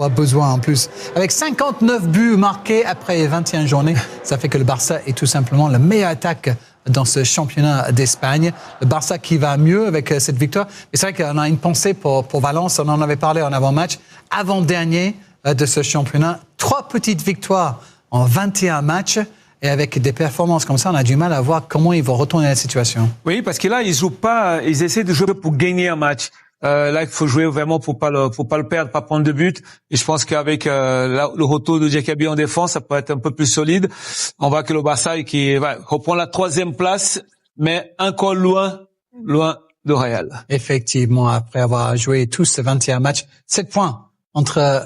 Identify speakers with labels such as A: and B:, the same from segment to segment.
A: On a besoin en plus. Avec 59 buts marqués après 21 journées, ça fait que le Barça est tout simplement la meilleure attaque dans ce championnat d'Espagne. Le Barça qui va mieux avec cette victoire. Mais c'est vrai qu'on a une pensée pour Valence. On en avait parlé en avant-match. Avant-dernier de ce championnat. 3 petites victoires en 21 matchs. Et avec des performances comme ça, on a du mal à voir comment ils vont retourner la situation.
B: Oui, parce que là, ils jouent pas, ils essaient de jouer pour gagner un match. Là, il faut jouer vraiment pour pas le perdre, pas prendre de but. Et je pense qu'avec le retour de Diacabi en défense, ça peut être un peu plus solide. On voit que le Barça qui reprend la 3e place, mais encore loin de Real.
A: Effectivement, après avoir joué tous ces 21 matchs, 7 points entre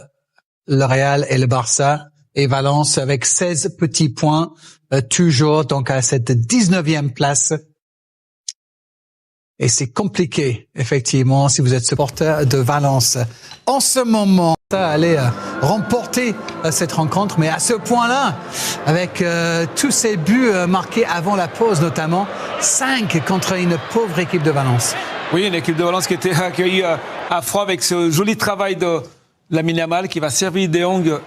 A: le Real et le Barça. Et Valence avec 16 petits points, toujours donc à cette 19e place. Et c'est compliqué, effectivement, si vous êtes supporter de Valence. En ce moment, ça allait remporter cette rencontre, mais à ce point-là, avec tous ces buts marqués avant la pause notamment, 5 contre une pauvre équipe de Valence.
B: Oui, une équipe de Valence qui était accueillie à froid avec ce joli travail de Lamine Yamal qui va servir De Jong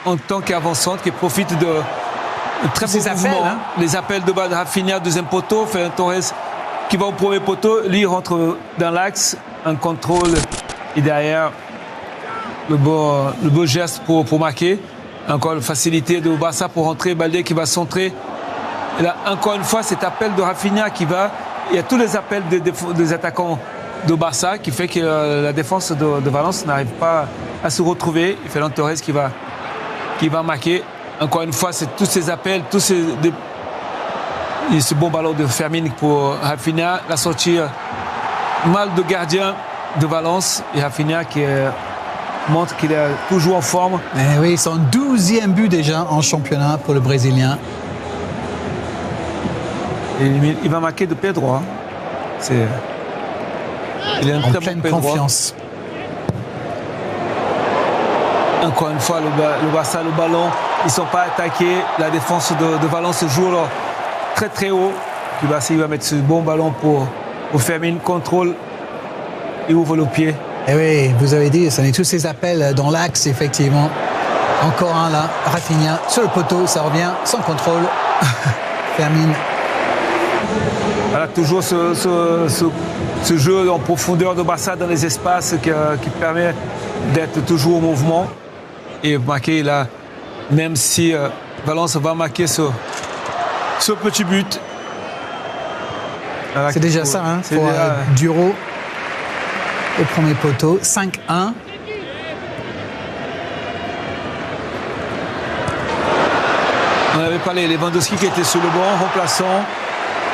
B: en tant qu'avançante, qui profite de très beaux mouvements.
A: Hein.
B: Les appels de Rafinha, deuxième poteau, Ferran Torres qui va au premier poteau, lui rentre dans l'axe, un contrôle et derrière le beau geste pour marquer. Encore une facilité de Barça pour rentrer, Baldé qui va centrer. Et là, encore une fois, cet appel de Rafinha qui va... Il y a tous les appels des attaquants de Barça qui fait que la défense de Valence n'arrive pas à se retrouver. Et Ferran Torres qui va marquer. Encore une fois, c'est tous ces appels, et ce bon ballon de Fermin pour Rafinha, la sortie mal de gardien de Valence et Rafinha qui montre qu'il est toujours en forme.
A: Et oui, son 12e but déjà en championnat pour le Brésilien.
B: Et il va marquer de pied droit. Il est
A: en pleine confiance.
B: Encore une fois, le Barça, le ballon, ils ne sont pas attaqués. La défense de Valence joue très très haut. Il va mettre ce bon ballon pour Fermin, contrôle et ouvre le pied.
A: Et oui, vous avez dit, ça n'est tous ces appels dans l'axe, effectivement. Encore un là, Rafinha sur le poteau, ça revient sans contrôle. Fermin.
B: Voilà, toujours ce jeu en profondeur de Barça dans les espaces qui permet d'être toujours au mouvement et marquer là, même si Valence va marquer ce petit but.
A: C'est déjà ça, hein, pour Duro au premier poteau, 5-1.
B: On avait parlé, Lewandowski qui était sur le banc, remplaçant,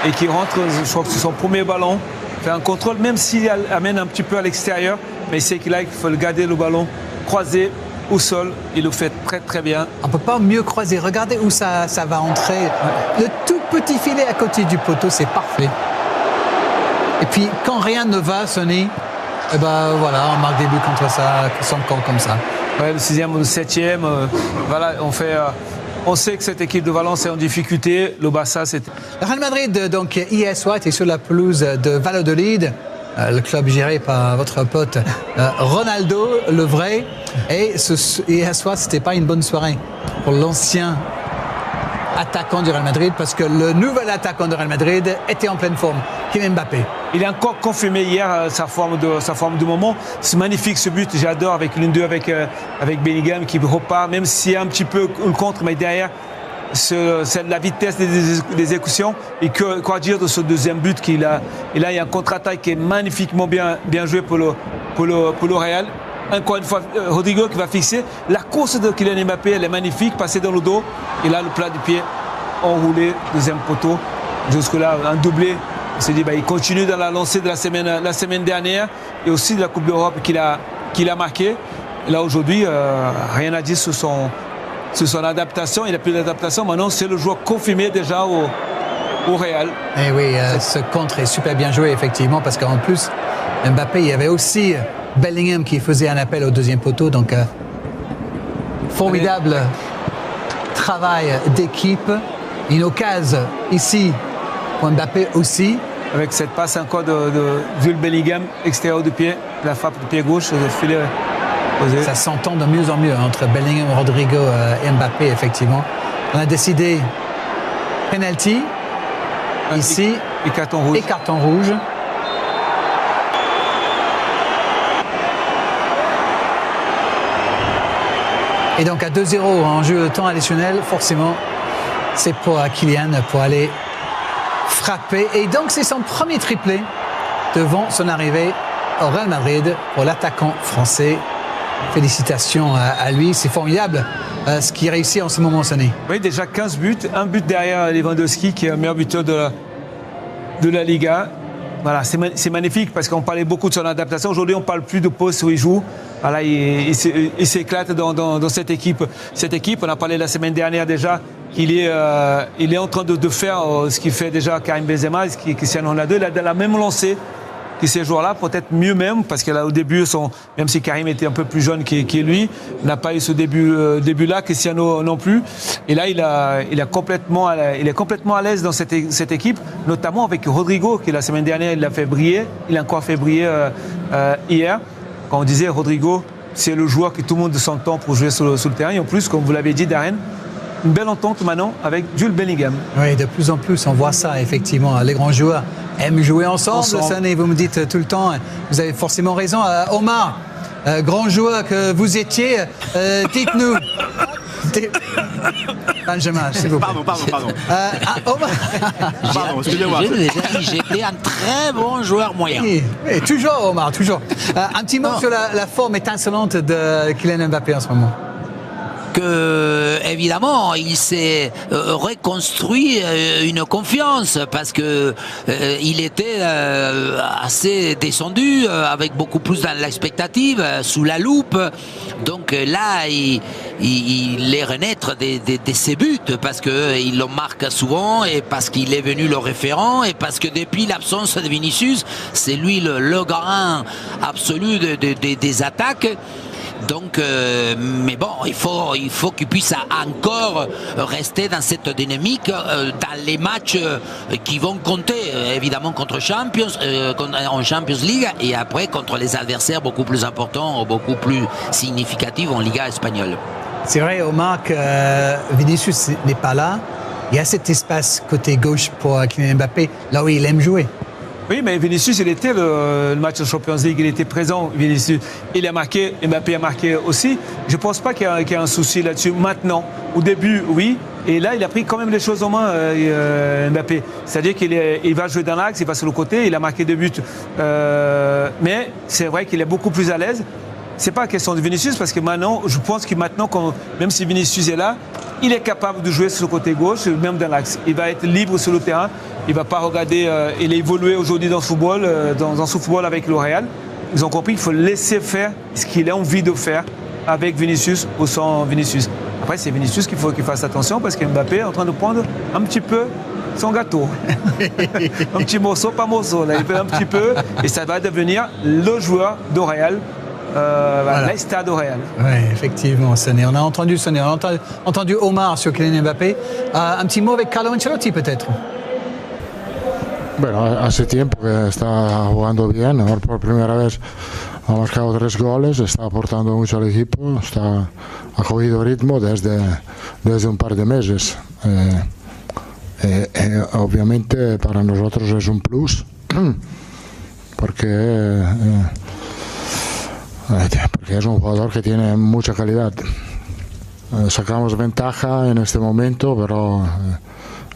B: et qui rentre, je crois que c'est son premier ballon, fait un contrôle, même s'il amène un petit peu à l'extérieur, mais c'est qu'il faut le garder le ballon croisé au sol, il le fait très très bien.
A: On ne peut pas mieux croiser, regardez où ça va entrer. Le tout petit filet à côté du poteau, c'est parfait. Et puis quand rien ne va, Sonny, eh ben voilà, on marque des buts contre ça, sans camp comme ça.
B: Ouais, le 6e ou le 7e, voilà, on sait que cette équipe de Valence est en difficulté. Le Barça, c'était...
A: Le Real Madrid, donc, hier soir, était sur la pelouse de Valladolid, le club géré par votre pote Ronaldo, le vrai. Et hier soir, c'était pas une bonne soirée pour l'ancien attaquant du Real Madrid, parce que le nouvel attaquant du Real Madrid était en pleine forme, Kylian Mbappé.
B: Il a encore confirmé hier sa forme du moment. C'est magnifique ce but, j'adore avec l'une d'eux avec Bellingham qui repart, même s'il y a un petit peu le contre, mais derrière c'est la vitesse des exécutions. Et quoi dire de ce deuxième but qu'il a. Et là il y a un contre-attaque qui est magnifiquement bien joué pour le Real. Encore une fois, Rodrigo qui va fixer. La course de Kylian Mbappé, elle est magnifique, passer dans le dos. Et là, le plat du pied enroulé, deuxième poteau. Jusque-là, un doublé. On s'est dit, il continue dans la lancée de la semaine dernière. Et aussi de la Coupe d'Europe qu'il a marqué. Et là, aujourd'hui, rien à dire sur son adaptation. Il n'a plus d'adaptation. Maintenant, c'est le joueur confirmé déjà au Real.
A: Et oui, ce contre est super bien joué, effectivement, parce qu'en plus, Mbappé, il y avait aussi Bellingham qui faisait un appel au deuxième poteau, donc formidable travail d'équipe. Une occasion ici pour Mbappé aussi.
B: Avec cette passe encore de Jules Bellingham, extérieur du pied, la frappe du pied gauche, le filet
A: Ça s'entend de mieux en mieux entre Bellingham, Rodrigo et Mbappé, effectivement. On a décidé penalty ici
B: et carton rouge.
A: Et carton rouge. Et donc à 2-0 en jeu de temps additionnel, forcément, c'est pour Kylian pour aller frapper. Et donc c'est son premier triplé devant son arrivée au Real Madrid pour l'attaquant français. Félicitations à lui, c'est formidable ce qu'il réussit en ce moment, Sonny.
B: Oui, déjà 15 buts, un but derrière Lewandowski qui est le meilleur buteur de la Liga. Voilà, c'est magnifique parce qu'on parlait beaucoup de son adaptation. Aujourd'hui, on ne parle plus de poste où il joue. Voilà, il s'éclate dans cette équipe. Cette équipe, on a parlé la semaine dernière déjà qu'il est en train de faire ce qu'il fait déjà Karim Benzema, ce Cristiano Ronaldo. Il a de la même lancée que ces joueurs-là, peut-être mieux même, parce qu'au début, même si Karim était un peu plus jeune que lui, n'a pas eu ce début-là, Cristiano non plus. Et là, il est complètement à l'aise dans cette équipe, notamment avec Rodrigo, qui la semaine dernière, il l'a fait briller. Il a encore fait briller hier. Quand on disait Rodrigo, c'est le joueur que tout le monde s'entend pour jouer sur le terrain. Et en plus, comme vous l'avez dit, Darren, une belle entente maintenant avec Jude Bellingham.
A: Oui, de plus en plus, on voit ça, effectivement. Les grands joueurs aiment jouer ensemble. Sonny, vous me dites tout le temps, vous avez forcément raison. Omar, grand joueur que vous étiez, dites-nous. Benjamin, s'il vous plaît.
C: Pardon.
A: Omar.
C: Pardon, excusez-moi.
D: J'ai déjà dit, j'étais un très bon joueur moyen.
A: Oui, toujours, Omar, toujours. Un petit mot sur la forme étincelante de Kylian Mbappé en ce moment.
D: Que, évidemment, il s'est reconstruit une confiance parce que il était assez descendu, avec beaucoup plus dans l'expectative, sous la loupe. Donc là, il est renaître de ses buts parce qu'il le marque souvent et parce qu'il est venu le référent et parce que depuis l'absence de Vinicius, c'est lui le garant absolu des attaques. Donc, mais bon, il faut qu'il puisse encore rester dans cette dynamique dans les matchs qui vont compter, évidemment contre en Champions League et après contre les adversaires beaucoup plus importants, beaucoup plus significatifs en Liga espagnole.
A: C'est vrai, Omar, que Vinicius n'est pas là. Il y a cet espace côté gauche pour Kylian Mbappé, là où il aime jouer.
B: Oui, mais Vinicius, il était le match de Champions League, il était présent, Vinicius. Il a marqué, Mbappé a marqué aussi. Je ne pense pas qu'il y a un souci là-dessus maintenant. Au début, oui. Et là, il a pris quand même les choses en main, Mbappé. C'est-à-dire qu'il va jouer dans l'axe, il va sur le côté, il a marqué 2 buts. Mais c'est vrai qu'il est beaucoup plus à l'aise. C'est pas question de Vinicius, parce que maintenant, je pense que maintenant, même si Vinicius est là, il est capable de jouer sur le côté gauche, même dans l'axe. Il va être libre sur le terrain. Il ne va pas regarder. Il a évolué aujourd'hui dans ce football, dans ce football avec le Real. Ils ont compris qu'il faut laisser faire ce qu'il a envie de faire avec Vinicius ou sans Vinicius. Après, c'est Vinicius qu'il faut qu'il fasse attention parce que Mbappé est en train de prendre un petit peu son gâteau. Un petit morceau, pas morceau. Là, il fait un petit peu et ça va devenir le joueur de Real. Voilà. L'Estade au Real.
A: Oui, effectivement, Sonny. On a entendu Sonny, on a entendu Omar sur Kylian Mbappé. Un petit mot avec Carlo Ancelotti, peut-être.
E: Bueno, hace tiempo que está jugando bien, ahora por primera vez ha marcado 3 goles, está aportando mucho al equipo, ha cogido ritmo desde un par de meses. Obviamente para nosotros es un plus, porque es un jugador que tiene mucha calidad. Sacamos ventaja en este momento, pero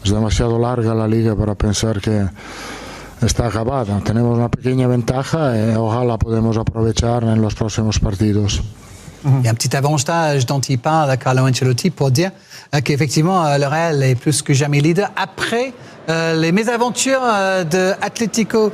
E: es demasiado larga la liga para pensar que está acabada. Tenemos una pequeña ventaja y ojalá podamos aprovechar en los próximos partidos.
A: Il y a un petit avantage dont il parle, Carlo Ancelotti, pour dire qu'effectivement, le Real est plus que jamais leader. Après les mésaventures de Atlético